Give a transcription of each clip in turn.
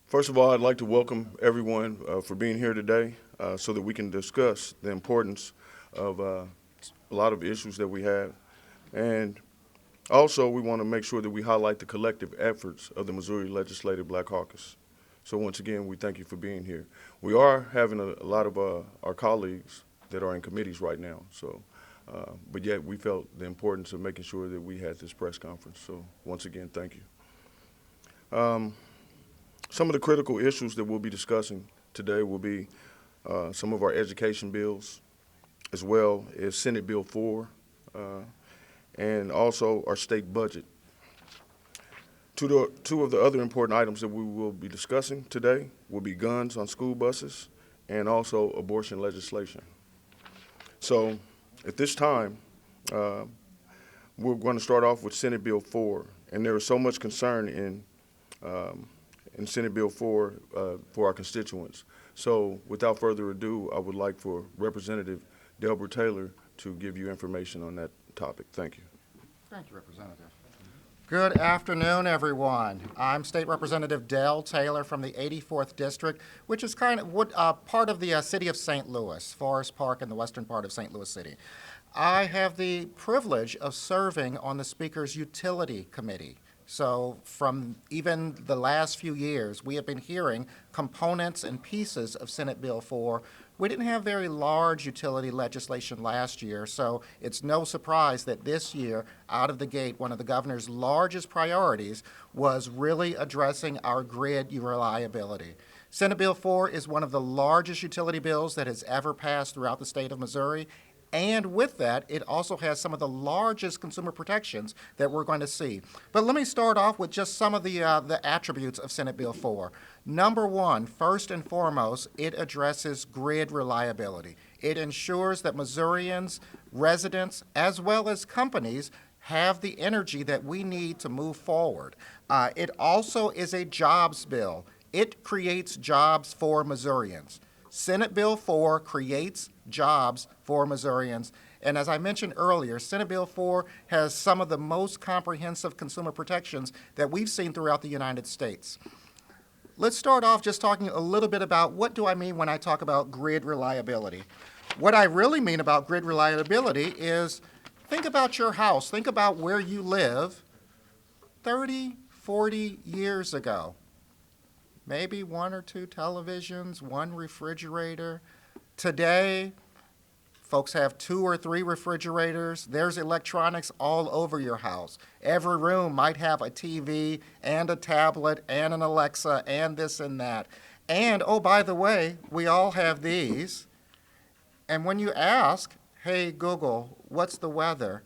First of all, I'd like to welcome everyone for being here today so that we can discuss the importance of a lot of issues that we have. And also, we want to make sure that we highlight the collective efforts of the Missouri Legislative Black Caucus. So once again, we thank you for being here. We are having a lot of our colleagues that are in committees right now. But yet we felt the importance of making sure that we had this press conference. So once again, thank you. Some of the critical issues that we'll be discussing today will be some of our education bills, as well as Senate Bill 4, and also our state budget. Two of the other important items that we will be discussing today will be guns on school buses and also abortion legislation. So at this time, we're going to start off with Senate Bill 4, and there is so much concern in Senate Bill 4 for our constituents. So without further ado, I would like for Representative Delbert Taylor to give you information on that topic. Thank you. Thank you, Representative. Good afternoon, everyone. I'm State Representative Del Taylor from the 84th District, which is kind of part of the city of St. Louis, Forest Park in the western part of St. Louis City. I have the privilege of serving on the Speaker's Utility Committee. So from even the last few years, we have been hearing components and pieces of Senate Bill 4. We didn't have very large utility legislation last year, so it's no surprise that this year, out of the gate, one of the governor's largest priorities was really addressing our grid reliability. Senate Bill 4 is one of the largest utility bills that has ever passed throughout the state of Missouri. And with that, it also has some of the largest consumer protections that we're going to see. But let me start off with just some of the attributes of Senate Bill 4. Number one, first and foremost, it addresses grid reliability. It ensures that Missourians, residents, as well as companies have the energy that we need to move forward. It also is a jobs bill. It creates jobs for Missourians. Senate Bill 4 creates jobs for Missourians. And as I mentioned earlier, Senate Bill 4 has some of the most comprehensive consumer protections that we've seen throughout the United States. Let's start off just talking a little bit about what do I mean when I talk about grid reliability. What I really mean about grid reliability is think about your house. Think about where you live 30, 40 years ago. Maybe one or two televisions, one refrigerator. Today, folks have 2 or 3 refrigerators. There's electronics all over your house. Every room might have a TV and a tablet and an Alexa and this and that. And, oh, by the way, we all have these. And when you ask, hey, Google, what's the weather?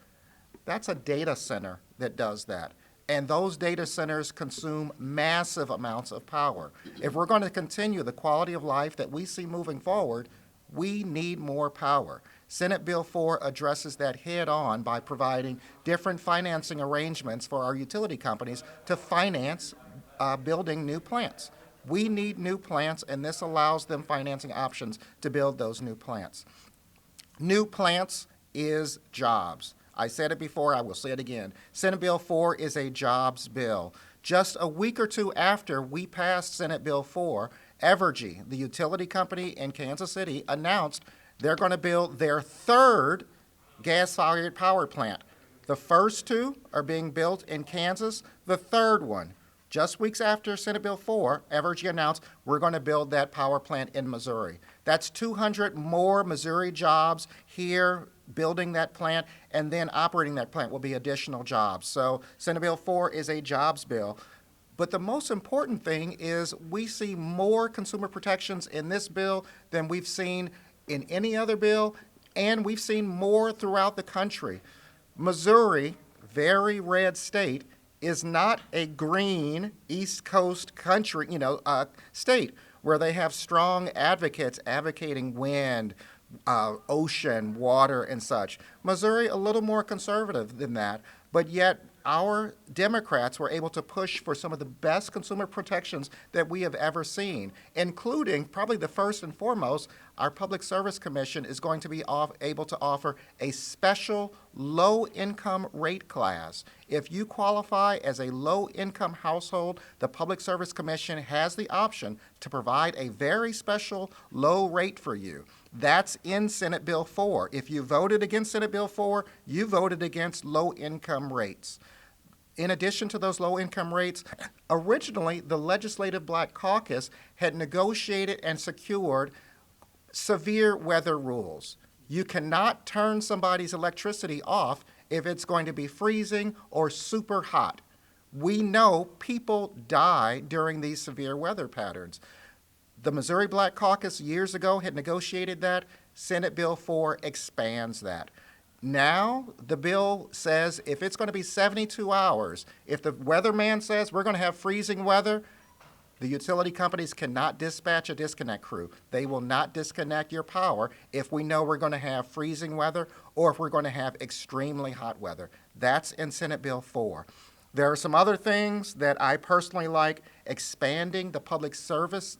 That's a data center that does that. And those data centers consume massive amounts of power. If we're going to continue the quality of life that we see moving forward, we need more power. Senate Bill 4 addresses that head on by providing different financing arrangements for our utility companies to finance building new plants. We need new plants, and this allows them financing options to build those new plants. New plants is jobs. I said it before, I will say it again. Senate Bill 4 is a jobs bill. Just a week or two after we passed Senate Bill 4, Evergy, the utility company in Kansas City, announced they're going to build their third gas-fired power plant. The first 2 are being built in Kansas. The third one, just weeks after Senate Bill 4, Evergy announced we're going to build that power plant in Missouri. That's 200 more Missouri jobs here building that plant, and then operating that plant will be additional jobs. So Senate Bill 4 is a jobs bill. But the most important thing is we see more consumer protections in this bill than we've seen in any other bill, and we've seen more throughout the country. Missouri, very red state, is not a green East Coast country, state where they have strong advocates advocating wind, ocean, water, and such. Missouri, a little more conservative than that, but yet our Democrats were able to push for some of the best consumer protections that we have ever seen, including, probably the first and foremost, our Public Service Commission is going to be able to offer a special low-income rate class. If you qualify as a low-income household, the Public Service Commission has the option to provide a very special low rate for you. That's in Senate Bill 4. If you voted against Senate Bill 4, you voted against low-income rates. In addition to those low-income rates, originally the Legislative Black Caucus had negotiated and secured severe weather rules. You cannot turn somebody's electricity off if it's going to be freezing or super hot. We know people die during these severe weather patterns. The Missouri Black Caucus years ago had negotiated that. Senate Bill 4 expands that. Now, the bill says if it's going to be 72 hours, if the weatherman says we're going to have freezing weather, the utility companies cannot dispatch a disconnect crew. They will not disconnect your power if we know we're going to have freezing weather or if we're going to have extremely hot weather. That's in Senate Bill 4. There are some other things that I personally like: expanding the Public Service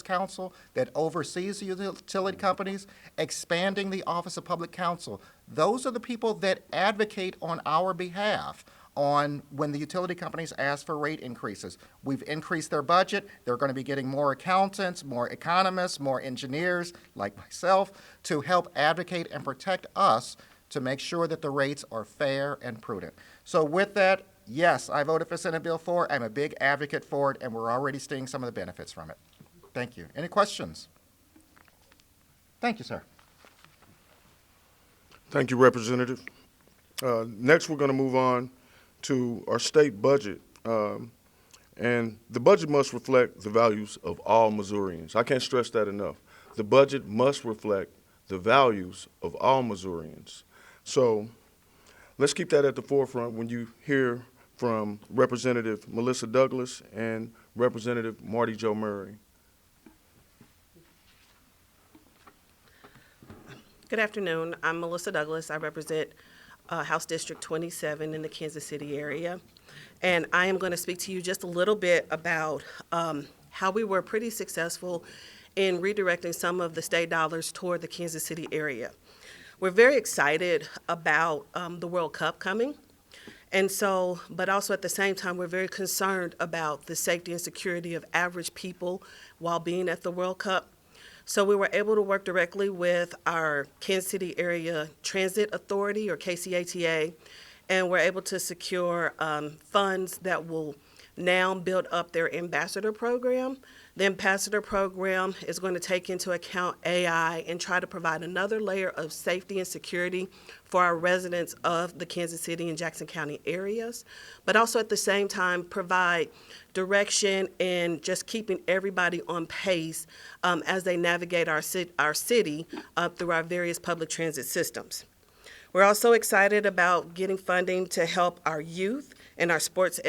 Council that oversees the utility companies, expanding the Office of Public Counsel. Those are the people that advocate on our behalf on when the utility companies ask for rate increases. We've increased their budget. They're going to be getting more accountants, more economists, more engineers like myself to help advocate and protect us to make sure that the rates are fair and prudent. So with that, yes, I voted for Senate Bill 4. I'm a big advocate for it, and we're already seeing some of the benefits from it. Thank you. Any questions? Thank you, sir. Thank you, Representative. Next, we're going to move on to our state budget. And the budget must reflect the values of all Missourians. I can't stress that enough. The budget must reflect the values of all Missourians. So let's keep that at the forefront when you hear from Representative Melissa Douglas and Representative Marty Jo Murray. Good afternoon. I'm Melissa Douglas. I represent House District 27 in the Kansas City area. And I am going to speak to you just a little bit about how we were pretty successful in redirecting some of the state dollars toward the Kansas City area. We're very excited about the World Cup coming. And so, but also at the same time, we're very concerned about the safety and security of average people while being at the World Cup. So we were able to work directly with our Kansas City Area Transit Authority, or KCATA, and we're able to secure funds that will now build up their ambassador program. The ambassador program is going to take into account AI and try to provide another layer of safety and security for our residents of the Kansas City and Jackson County areas, but also at the same time provide direction and just keeping everybody on pace as they navigate our city through our various public transit systems. We're also excited about getting funding to help our youth and our sports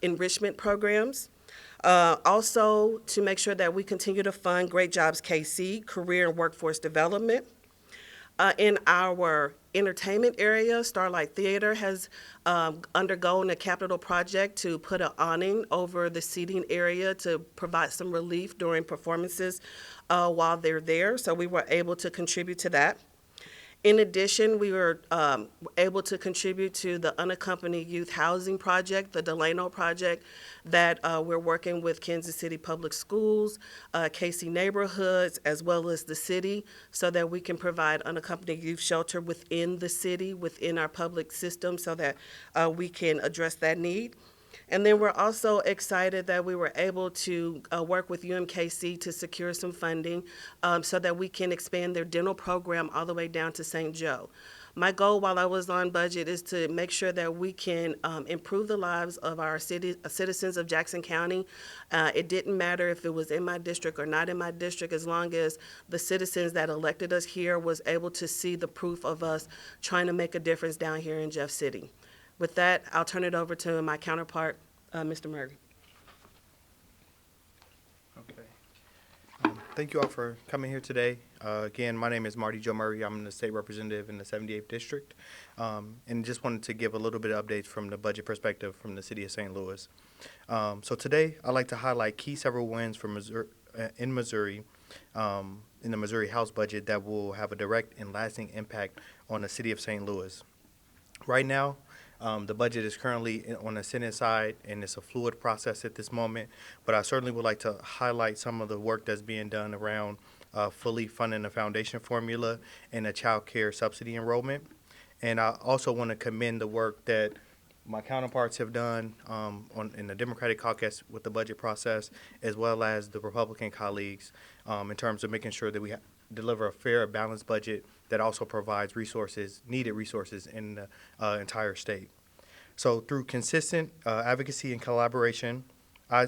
enrichment programs. Also, to make sure that we continue to fund Great Jobs KC, career and workforce development. In our entertainment area, Starlight Theater has undergone a capital project to put an awning over the seating area to provide some relief during performances while they're there. So we were able to contribute to that. In addition, we were able to contribute to the unaccompanied youth housing project, the Delano project, that we're working with Kansas City Public Schools, KC Neighborhoods, as well as the city, so that we can provide unaccompanied youth shelter within the city, within our public system, so that we can address that need. And then we're also excited that we were able to work with UMKC to secure some funding so that we can expand their dental program all the way down to St. Joe. My goal while I was on budget is to make sure that we can improve the lives of our citizens of Jackson County. It didn't matter if it was in my district or not in my district, as long as the citizens that elected us here was able to see the proof of us trying to make a difference down here in Jeff City. With that, I'll turn it over to my counterpart, Mr. Murray. Okay. Thank you all for coming here today. Again, my name is Marty Jo Murray. I'm the state representative in the 78th District. And just wanted to give a little bit of updates from the budget perspective from the city of St. Louis. So today, I'd like to highlight key several wins from in Missouri in the Missouri House budget that will have a direct and lasting impact on the city of St. Louis. Right now, the budget is currently on the Senate side, and it's a fluid process at this moment. But I certainly would like to highlight some of the work that's being done around fully funding the foundation formula and the child care subsidy enrollment. And I also want to commend the work that my counterparts have done in the Democratic caucus with the budget process, as well as the Republican colleagues, in terms of making sure that we deliver a fair, balanced budget that also provides needed resources in the entire state. So through consistent advocacy and collaboration, I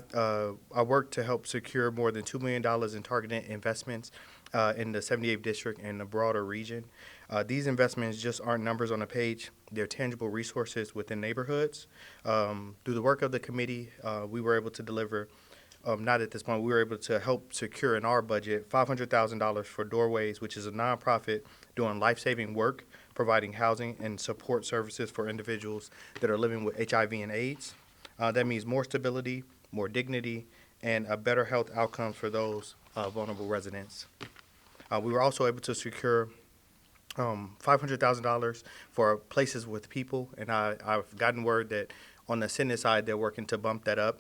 worked to help secure more than $2 million in targeted investments in the 78th District and the broader region. These investments just aren't numbers on a page. They're tangible resources within neighborhoods. Through the work of the committee, we were able to deliver, not at this point, we were able to help secure in our budget $500,000 for Doorways, which is a nonprofit doing life-saving work, providing housing and support services for individuals that are living with HIV and AIDS. That means more stability, more dignity, and a better health outcomes for those vulnerable residents. We were also able to secure $500,000 for Places with People, and I've gotten word that on the Senate side they're working to bump that up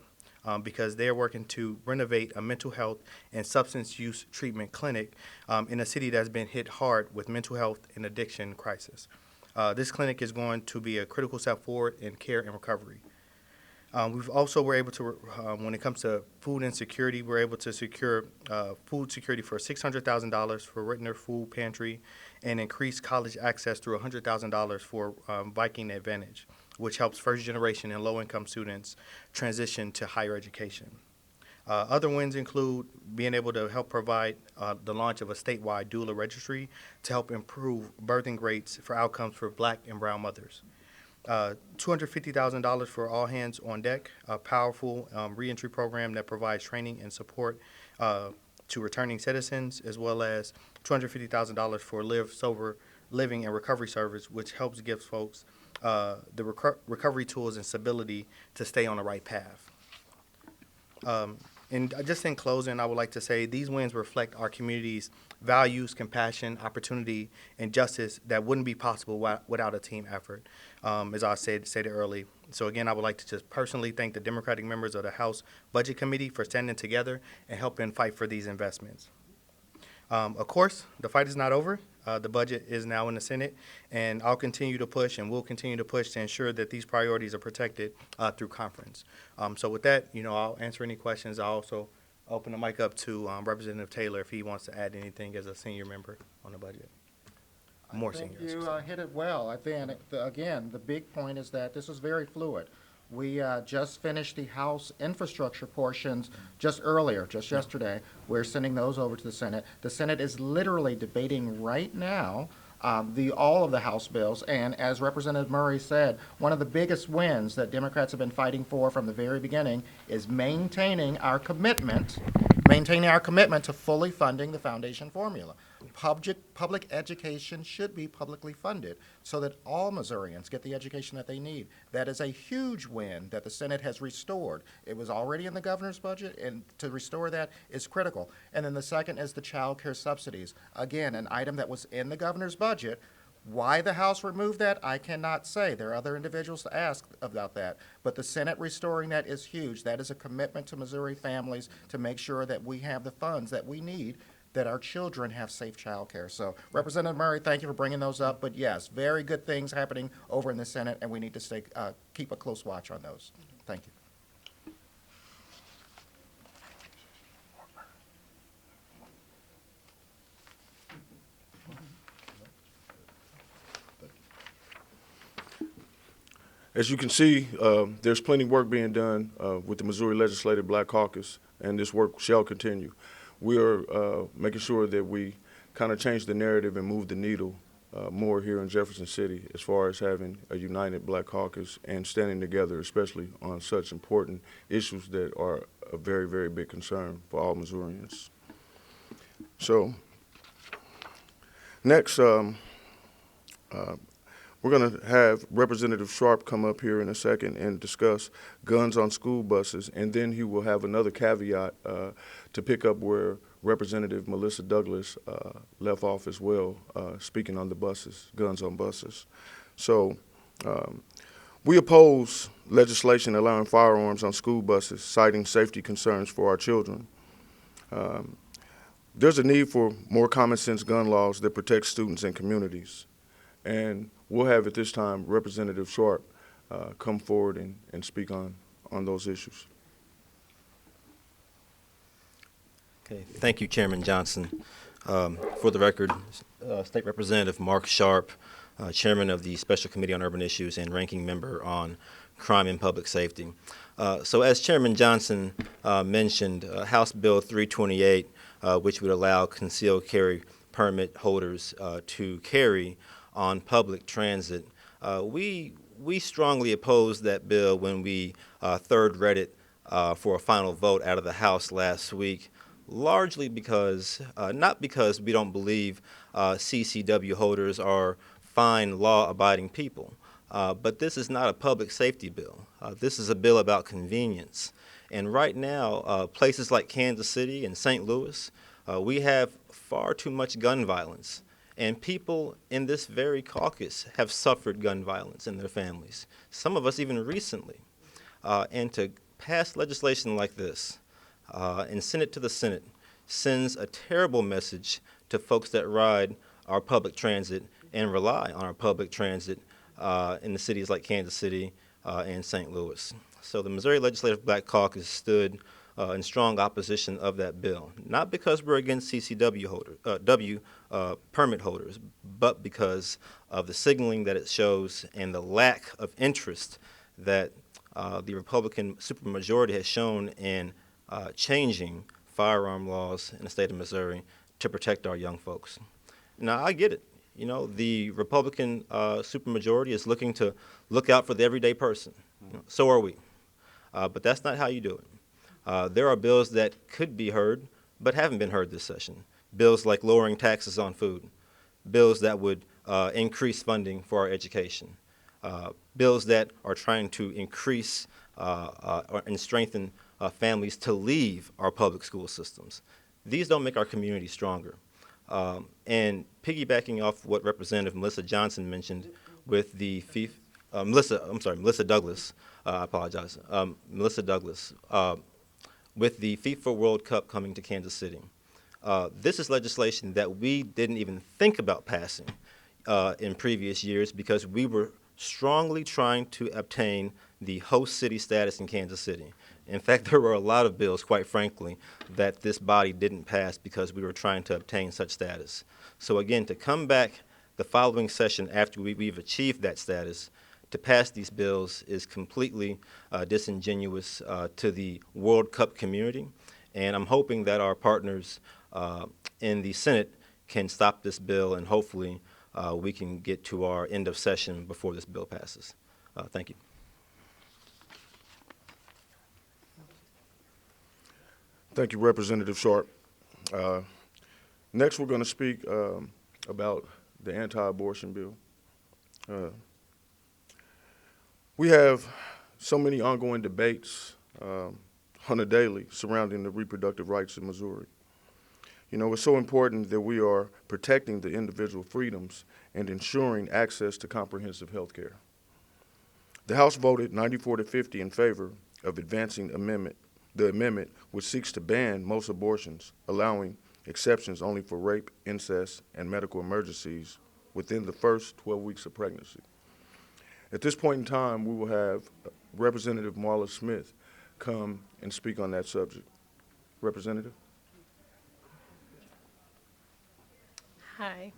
because they're working to renovate a mental health and substance use treatment clinic in a city that's been hit hard with mental health and addiction crisis. This clinic is going to be a critical step forward in care and recovery. We've also were able to, when it comes to food insecurity, we're able to secure food security for $600,000 for Rittner Food Pantry and increase college access through $100,000 for Viking Advantage, which helps first-generation and low-income students transition to higher education. Other wins include being able to help provide the launch of a statewide doula registry to help improve birthing rates for outcomes for Black and brown mothers. $250,000 for All Hands on Deck, a powerful reentry program that provides training and support to returning citizens, as well as $250,000 for Live Sober Living and Recovery Service, which helps give folks the recovery tools and stability to stay on the right path. And just in closing, I would like to say these wins reflect our community's values, compassion, opportunity, and justice that wouldn't be possible without a team effort, as I stated early. So again, I would like to just personally thank the Democratic members of the House Budget Committee for standing together and helping fight for these investments. Of course, the fight is not over. The budget is now in the Senate, and I'll continue to push and will continue to push to ensure that these priorities are protected through conference. So with that, I'll answer any questions. I'll also open the mic up to Representative Taylor if he wants to add anything as a senior member on the budget. More senior. I think you hit it well. I think, again, the big point is that this is very fluid. We just finished the House infrastructure portions just yesterday. We're sending those over to the Senate. The Senate is literally debating right now all of the House bills. And as Representative Murray said, one of the biggest wins that Democrats have been fighting for from the very beginning is maintaining our commitment to fully funding the foundation formula. Public education should be publicly funded so that all Missourians get the education that they need. That is a huge win that the Senate has restored. It was already in the governor's budget, and to restore that is critical. And then the second is the child care subsidies. Again, an item that was in the governor's budget. Why the House removed that, I cannot say. There are other individuals to ask about that. But the Senate restoring that is huge. That is a commitment to Missouri families to make sure that we have the funds that we need, that our children have safe child care. So, Representative Murray, thank you for bringing those up. But yes, very good things happening over in the Senate, and we need to keep a close watch on those. Thank you. As you can see, there's plenty of work being done with the Missouri Legislative Black Caucus, and this work shall continue. We are making sure that we kind of change the narrative and move the needle more here in Jefferson City as far as having a united Black Caucus and standing together, especially on such important issues that are a very, very big concern for all Missourians. So next, We're going to have Representative Sharp come up here in a second and discuss guns on school buses, and then he will have another caveat to pick up where Representative Melissa Douglas left off as well, speaking on the buses, guns on buses. So we oppose legislation allowing firearms on school buses, citing safety concerns for our children. There's a need for more common sense gun laws that protect students and communities. And we'll have at this time Representative Sharp come forward and speak on those issues. Okay, thank you, Chairman Johnson. For the record, State Representative Mark Sharp, Chairman of the Special Committee on Urban Issues and Ranking Member on Crime and Public Safety. So as Chairman Johnson mentioned, House Bill 328, which would allow concealed carry permit holders to carry on public transit. We strongly opposed that bill when we third read it for a final vote out of the House last week, largely because, not because we don't believe CCW holders are fine, law-abiding people, but this is not a public safety bill. This is a bill about convenience. And right now, places like Kansas City and St. Louis, we have far too much gun violence. And people in this very caucus have suffered gun violence in their families, some of us even recently. And to pass legislation like this and send it to the Senate sends a terrible message to folks that ride our public transit and rely on our public transit in the cities like Kansas City and St. Louis. So the Missouri Legislative Black Caucus stood in strong opposition of that bill, not because we're against CCW permit holders, but because of the signaling that it shows and the lack of interest that the Republican supermajority has shown in changing firearm laws in the state of Missouri to protect our young folks. Now, I get it. You know, the Republican supermajority is looking to look out for the everyday person. You know, so are we. But that's not how you do it. There are bills that could be heard but haven't been heard this session. Bills like lowering taxes on food, bills that would increase funding for our education, bills that are trying to increase and strengthen families to leave our public school systems. These don't make our community stronger. And piggybacking off what Representative Melissa Johnson mentioned with the Melissa Douglas, I apologize, Melissa Douglas, with the FIFA World Cup coming to Kansas City. This is legislation that we didn't even think about passing in previous years because we were strongly trying to obtain the host city status in Kansas City. In fact, there were a lot of bills, quite frankly, that this body didn't pass because we were trying to obtain such status. So again, to come back the following session after we've achieved that status to pass these bills is completely disingenuous to the World Cup community. And I'm hoping that our partners in the Senate can stop this bill and hopefully we can get to our end of session before this bill passes. Thank you. Thank you, Representative Sharp. Next, we're going to speak about the anti-abortion bill. We have so many ongoing debates on a daily surrounding the reproductive rights in Missouri. You know, it's so important that we are protecting the individual freedoms and ensuring access to comprehensive health care. The House voted 94-50 in favor of advancing the amendment which seeks to ban most abortions, allowing exceptions only for rape, incest, and medical emergencies within the first 12 weeks of pregnancy. At this point in time, we will have Representative Marla Smith come and speak on that subject. Representative? Hi.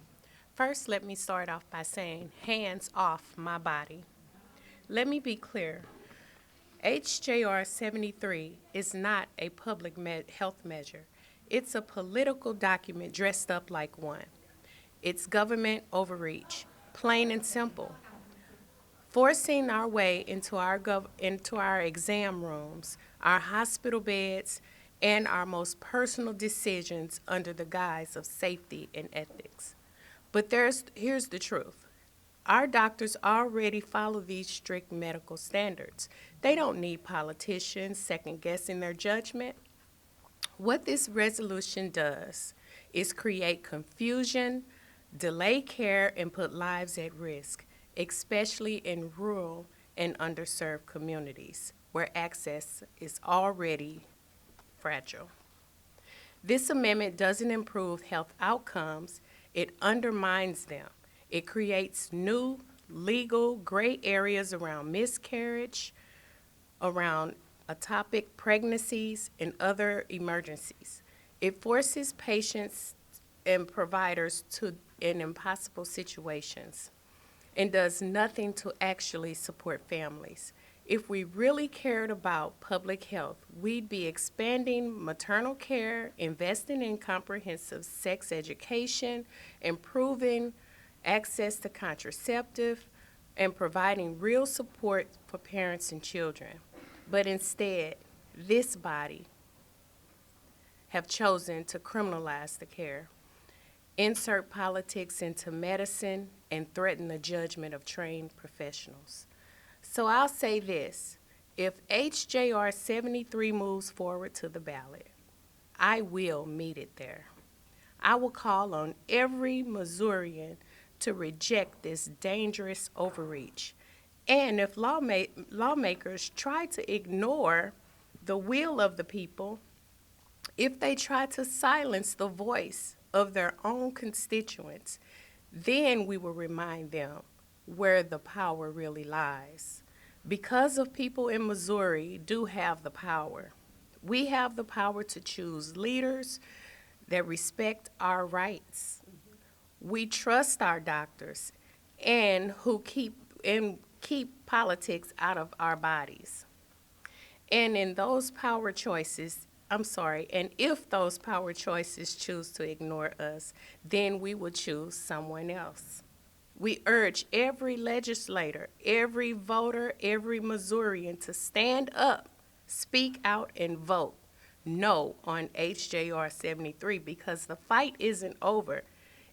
First, let me start off by saying, hands off my body. Let me be clear. HJR 73 is not a public health measure. It's a political document dressed up like one. It's government overreach, plain and simple. Forcing our way into our exam rooms, our hospital beds, and our most personal decisions under the guise of safety and ethics. But here's the truth. Our doctors already follow these strict medical standards. They don't need politicians second-guessing their judgment. What this resolution does is create confusion, delay care, and put lives at risk, especially in rural and underserved communities where access is already fragile. This amendment doesn't improve health outcomes, it undermines them. It creates new legal gray areas around miscarriage, around ectopic pregnancies, and other emergencies. It forces patients and providers in impossible situations and does nothing to actually support families. If we really cared about public health, we'd be expanding maternal care, investing in comprehensive sex education, improving access to contraceptive, and providing real support for parents and children. But instead, this body have chosen to criminalize the care, insert politics into medicine, and threaten the judgment of trained professionals. So I'll say this, if HJR 73 moves forward to the ballot, I will meet it there. I will call on every Missourian to reject this dangerous overreach. And if lawmakers try to ignore the will of the people, if they try to silence the voice of their own constituents, then we will remind them where the power really lies. Because of people in Missouri do have the power. We have the power to choose leaders that respect our rights. We trust our doctors and who keep politics out of our bodies. And if those power choices choose to ignore us, then we will choose someone else. We urge every legislator, every voter, every Missourian to stand up, speak out, and vote no on HJR 73 because the fight isn't over.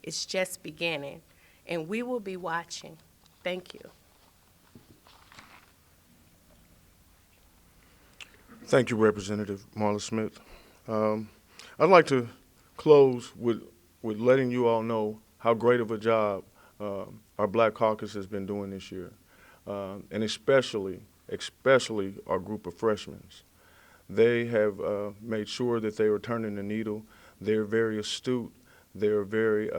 It's just beginning, and we will be watching. Thank you. Thank you, Representative Marla Smith. I'd like to close with letting you all know how great of a job our Black Caucus has been doing this year, and especially our group of freshmen. They have made sure that they are turning the needle. They're very astute. They're very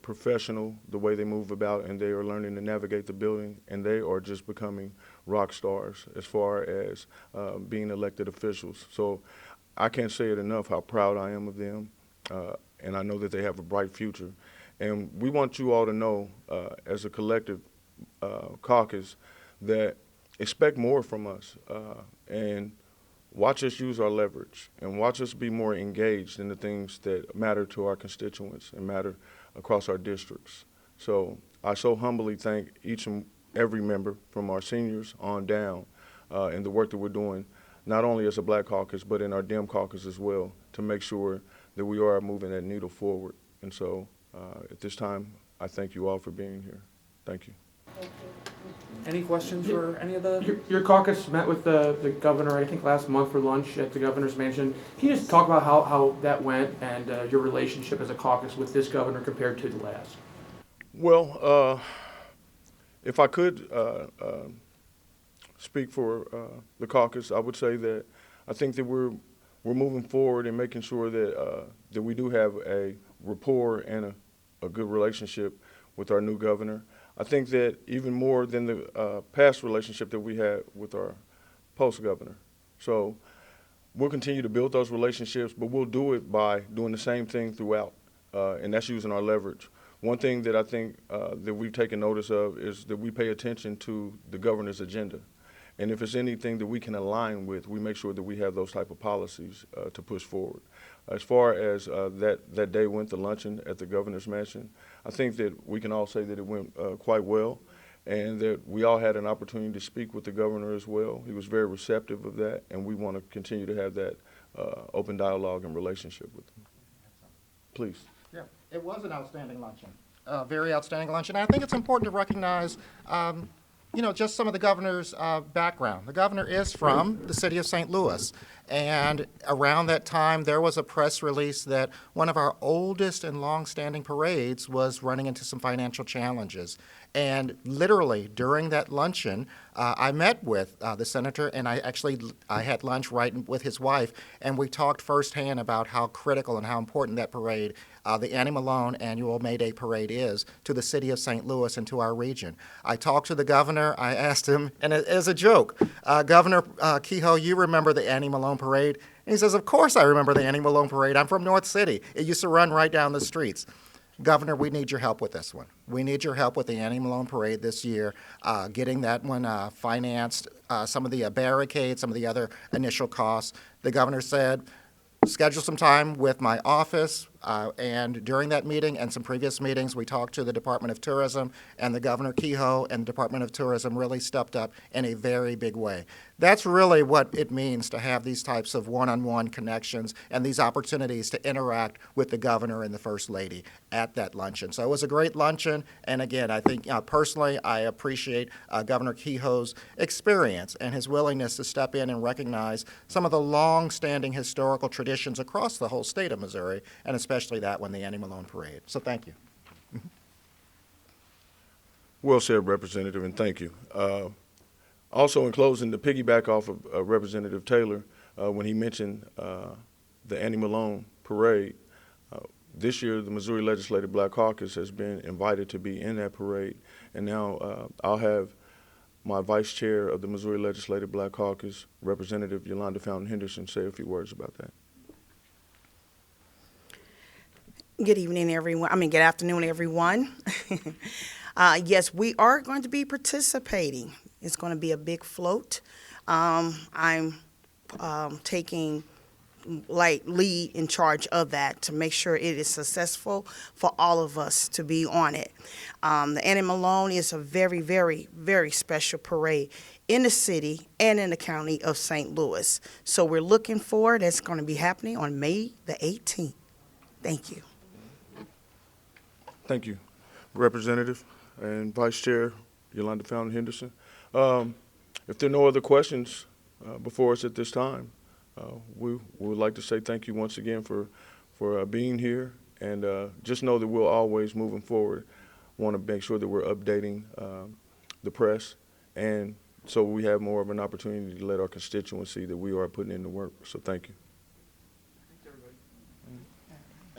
professional the way they move about, and they are learning to navigate the building, and they are just becoming rock stars as far as being elected officials. So I can't say it enough how proud I am of them, and I know that they have a bright future. And we want you all to know, as a collective caucus, that expect more from us, and watch us use our leverage, and watch us be more engaged in the things that matter to our constituents and matter across our districts. So I so humbly thank each and every member from our seniors on down in the work that we're doing, not only as a Black Caucus, but in our Dem Caucus as well, to make sure that we are moving that needle forward. And so at this time, I thank you all for being here. Thank you. Any questions for any of the? Your caucus met with the governor, I think, last month for lunch at the governor's mansion. Can you just talk about how that went and your relationship as a caucus with this governor compared to the last? Well, if I could speak for the caucus, I would say that I think that we're moving forward and making sure that we do have a rapport and a good relationship with our new governor. I think that even more than the past relationship that we had with our post-governor. So we'll continue to build those relationships, but we'll do it by doing the same thing throughout, and that's using our leverage. One thing that I think that we've taken notice of is that we pay attention to the governor's agenda. And if it's anything that we can align with, we make sure that we have those type of policies to push forward. As far as that day went, the luncheon at the governor's mansion, I think that we can all say that it went quite well, and that we all had an opportunity to speak with the governor as well. He was very receptive of that, and we want to continue to have that open dialogue and relationship with him. Please. Yeah, it was an outstanding luncheon. very outstanding luncheon. I think it's important to recognize, just some of the governor's background. The governor is from the city of St. Louis, and around that time, there was a press release that one of our oldest and long-standing parades was running into some financial challenges. And literally, during that luncheon, I met with the senator, and I had lunch right with his wife, and we talked firsthand about how critical and how important that parade, the Annie Malone Annual May Day Parade, is to the city of St. Louis and to our region. I talked to the governor. I asked him, and as a joke, Governor Kehoe, you remember the Annie Malone Parade? And he says, of course I remember the Annie Malone Parade. I'm from North City. It used to run right down the streets. Governor, we need your help with this one. We need your help with the Annie Malone Parade this year, getting that one financed, some of the barricades, some of the other initial costs. The governor said, schedule some time with my office, and during that meeting and some previous meetings, we talked to the Department of Tourism, and the Governor Kehoe and the Department of Tourism really stepped up in a very big way. That's really what it means to have these types of one-on-one connections and these opportunities to interact with the governor and the First Lady at that luncheon. So it was a great luncheon, and again, I think personally, I appreciate Governor Kehoe's experience and his willingness to step in and recognize some of the long-standing historical traditions across the whole state of Missouri, and especially that one, the Annie Malone Parade. So thank you. Well said, Representative, and thank you. Also, in closing, to piggyback off of Representative Taylor, when he mentioned the Annie Malone Parade, this year the Missouri Legislative Black Caucus has been invited to be in that parade, and now I'll have my Vice Chair of the Missouri Legislative Black Caucus, Representative Yolanda Fountain Henderson, say a few words about that. Good evening, everyone. Good afternoon, everyone. Yes, we are going to be participating. It's going to be a big float. I'm taking lead in charge of that to make sure it is successful for all of us to be on it. The Annie Malone is a very, very, very special parade in the city and in the county of St. Louis. So we're looking forward. It's going to be happening on May the 18th. Thank you. Thank you, Representative and Vice Chair Yolanda Fountain Henderson. If there are no other questions before us at this time, we would like to say thank you once again for being here, and just know that we'll always, moving forward, want to make sure that we're updating the press, and so we have more of an opportunity to let our constituents see that we are putting in the work. So thank you.